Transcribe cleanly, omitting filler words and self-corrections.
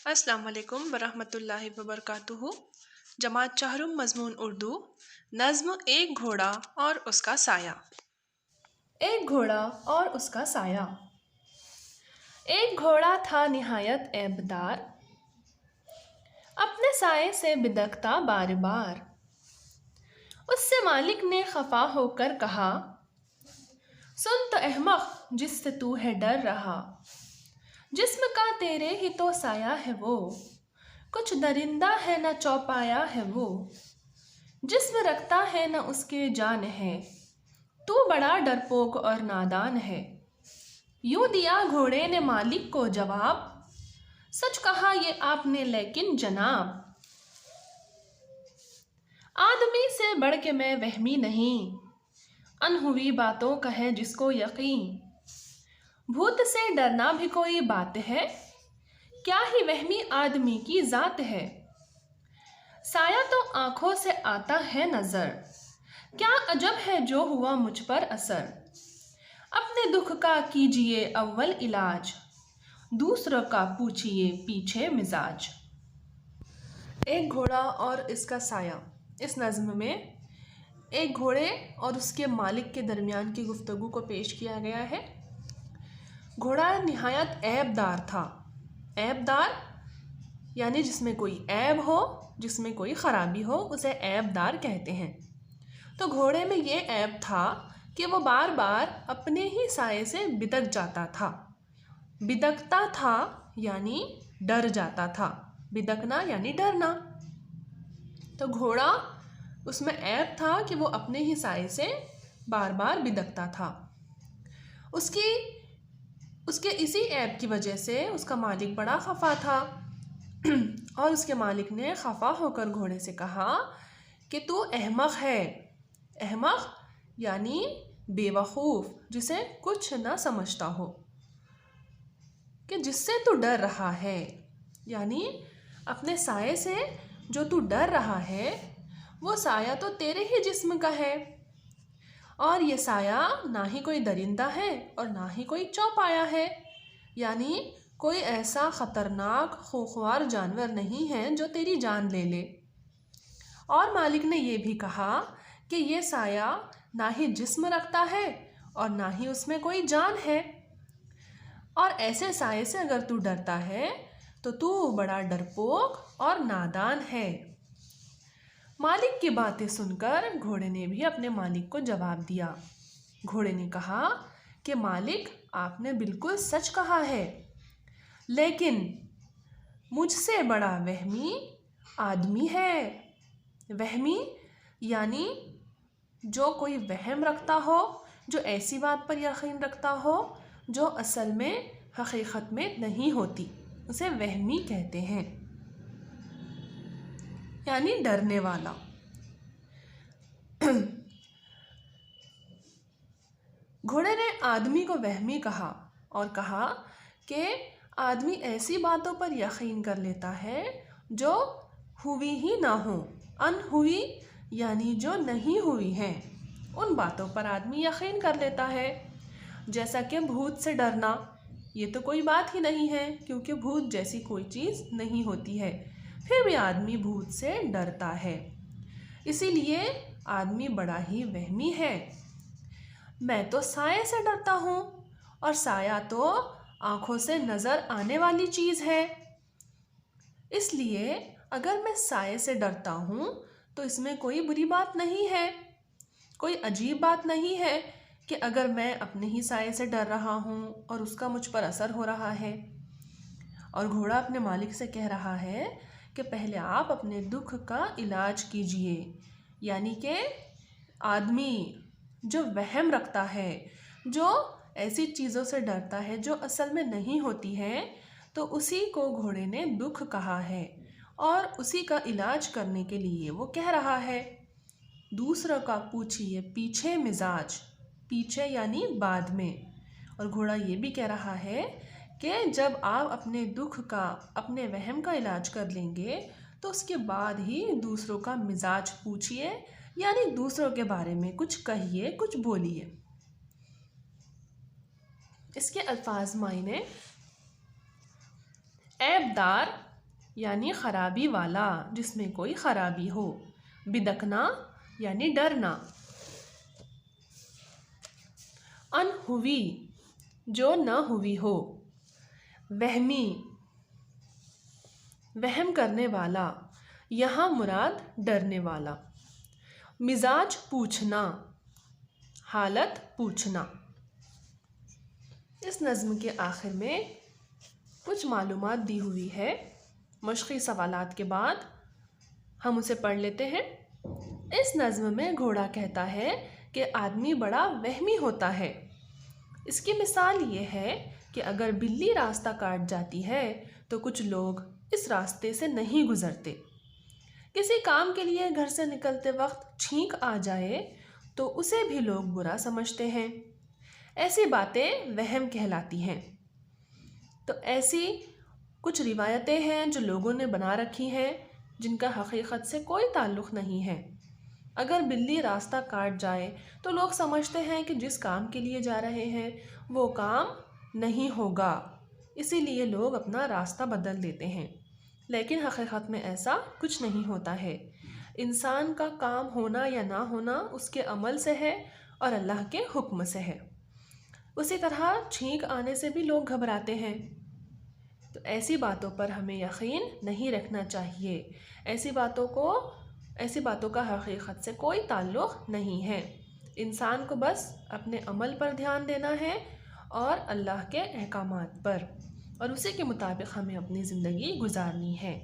السلام علیکم ورحمۃ اللہ وبرکاتہ۔ جماعت چہارم مضمون اردو، نظم ایک گھوڑا اور اس کا سایہ۔ ایک گھوڑا اور اس کا سایہ۔ ایک گھوڑا تھا نہایت عیبدار، اپنے سائے سے بدکتا بار بار۔ اس سے مالک نے خفا ہو کر کہا، سن تو احمق جس سے تو ہے ڈر رہا، جسم کا تیرے ہی تو سایہ ہے وہ، کچھ درندہ ہے نہ چوپایا ہے وہ، جسم رکھتا ہے نہ اس کے جان ہے، تو بڑا ڈرپوک اور نادان ہے۔ یوں دیا گھوڑے نے مالک کو جواب، سچ کہا یہ آپ نے لیکن جناب، آدمی سے بڑھ کے میں وہمی نہیں، انہوی باتوں کا ہے جس کو یقین، بھوت سے ڈرنا بھی کوئی بات ہے، کیا ہی وہمی آدمی کی ذات ہے۔ سایہ تو آنکھوں سے آتا ہے نظر، کیا عجب ہے جو ہوا مجھ پر اثر، اپنے دکھ کا کیجئے اول علاج، دوسروں کا پوچھئے پیچھے مزاج۔ ایک گھوڑا اور اس کا سایہ۔ اس نظم میں ایک گھوڑے اور اس کے مالک کے درمیان کی گفتگو کو پیش کیا گیا ہے۔ گھوڑا نہایت عیب دار تھا۔ عیب دار یعنی جس میں کوئی عیب ہو، جس میں کوئی خرابی ہو، اسے عیب دار کہتے ہیں۔ تو گھوڑے میں یہ عیب تھا کہ وہ بار بار اپنے ہی سائے سے بدک جاتا تھا۔ بدکتا تھا یعنی ڈر جاتا تھا، بدکنا یعنی ڈرنا۔ تو گھوڑا اس میں عیب تھا کہ وہ اپنے ہی سائے سے بار بار بدکتا تھا۔ اس کے اسی عیب کی وجہ سے اس کا مالک بڑا خفا تھا، اور اس کے مالک نے خفا ہو کر گھوڑے سے کہا کہ تو احمق ہے۔ احمق یعنی بے وقوف، جسے کچھ نہ سمجھتا ہو، کہ جس سے تو ڈر رہا ہے، یعنی اپنے سائے سے جو تو ڈر رہا ہے وہ سایہ تو تیرے ہی جسم کا ہے، اور یہ سایہ نہ ہی کوئی درندہ ہے اور نہ ہی کوئی چوپایا ہے، یعنی کوئی ایسا خطرناک خوخوار جانور نہیں ہے جو تیری جان لے لے۔ اور مالک نے یہ بھی کہا کہ یہ سایہ نہ ہی جسم رکھتا ہے اور نہ ہی اس میں کوئی جان ہے، اور ایسے سائے سے اگر تو ڈرتا ہے تو بڑا ڈرپوک اور نادان ہے۔ مالک کی باتیں سن کر گھوڑے نے بھی اپنے مالک کو جواب دیا۔ گھوڑے نے کہا کہ مالک آپ نے بالکل سچ کہا ہے، لیکن مجھ سے بڑا وہمی آدمی ہے۔ وہمی یعنی جو کوئی وہم رکھتا ہو، جو ایسی بات پر یقین رکھتا ہو جو اصل میں حقیقت میں نہیں ہوتی، اسے وہمی کہتے ہیں، یعنی ڈرنے والا۔ گھوڑے نے آدمی کو وہمی کہا اور کہا کہ آدمی ایسی باتوں پر یقین کر لیتا ہے جو ہوئی ہی نہ ہو، انہوئی یعنی جو نہیں ہوئی ہیں، ان باتوں پر آدمی یقین کر لیتا ہے۔ جیسا کہ بھوت سے ڈرنا، یہ تو کوئی بات ہی نہیں ہے، کیونکہ بھوت جیسی کوئی چیز نہیں ہوتی ہے، پھر بھی آدمی بھوت سے ڈرتا ہے، اسی لیے آدمی بڑا ہی وہمی ہے۔ میں تو سائے سے ڈرتا ہوں، اور سایہ تو آنکھوں سے نظر آنے والی چیز ہے، اس لیے اگر میں سائے سے ڈرتا ہوں تو اس میں کوئی بری بات نہیں ہے، کوئی عجیب بات نہیں ہے کہ اگر میں اپنے ہی سائے سے ڈر رہا ہوں اور اس کا مجھ پر اثر ہو رہا ہے۔ اور گھوڑا اپنے مالک سے کہہ رہا ہے کہ پہلے آپ اپنے دکھ کا علاج کیجئے، یعنی کہ آدمی جو وہم رکھتا ہے، جو ایسی چیزوں سے ڈرتا ہے جو اصل میں نہیں ہوتی ہے، تو اسی کو گھوڑے نے دکھ کہا ہے، اور اسی کا علاج کرنے کے لیے وہ کہہ رہا ہے، دوسروں کا پوچھئے پیچھے مزاج، پیچھے یعنی بعد میں۔ اور گھوڑا یہ بھی کہہ رہا ہے کہ جب آپ اپنے دکھ کا، اپنے وہم کا علاج کر لیں گے تو اس کے بعد ہی دوسروں کا مزاج پوچھئے، یعنی دوسروں کے بارے میں کچھ کہیے، کچھ بولیے۔ اس کے الفاظ معنی: عیب دار یعنی خرابی والا، جس میں کوئی خرابی ہو، بدکنا یعنی ڈرنا، ان ہوئی جو نہ ہوئی ہو، وہمی وہم کرنے والا، یہاں مراد ڈرنے والا، مزاج پوچھنا، حالت پوچھنا۔ اس نظم کے آخر میں کچھ معلومات دی ہوئی ہے، مشقی سوالات کے بعد ہم اسے پڑھ لیتے ہیں۔ اس نظم میں گھوڑا کہتا ہے کہ آدمی بڑا وہمی ہوتا ہے۔ اس کی مثال یہ ہے کہ اگر بلی راستہ کاٹ جاتی ہے تو کچھ لوگ اس راستے سے نہیں گزرتے۔ کسی کام کے لیے گھر سے نکلتے وقت چھینک آ جائے تو اسے بھی لوگ برا سمجھتے ہیں۔ ایسی باتیں وہم کہلاتی ہیں۔ تو ایسی کچھ روایتیں ہیں جو لوگوں نے بنا رکھی ہیں، جن کا حقیقت سے کوئی تعلق نہیں ہے۔ اگر بلی راستہ کاٹ جائے تو لوگ سمجھتے ہیں کہ جس کام کے لیے جا رہے ہیں وہ کام نہیں ہوگا، اسی لیے لوگ اپنا راستہ بدل دیتے ہیں، لیکن حقیقت میں ایسا کچھ نہیں ہوتا ہے۔ انسان کا کام ہونا یا نہ ہونا اس کے عمل سے ہے اور اللہ کے حکم سے ہے۔ اسی طرح چھینک آنے سے بھی لوگ گھبراتے ہیں۔ تو ایسی باتوں پر ہمیں یقین نہیں رکھنا چاہیے۔ ایسی باتوں کا حقیقت سے کوئی تعلق نہیں ہے۔ انسان کو بس اپنے عمل پر دھیان دینا ہے اور اللہ کے احکامات پر، اور اسی کے مطابق ہمیں اپنی زندگی گزارنی ہے۔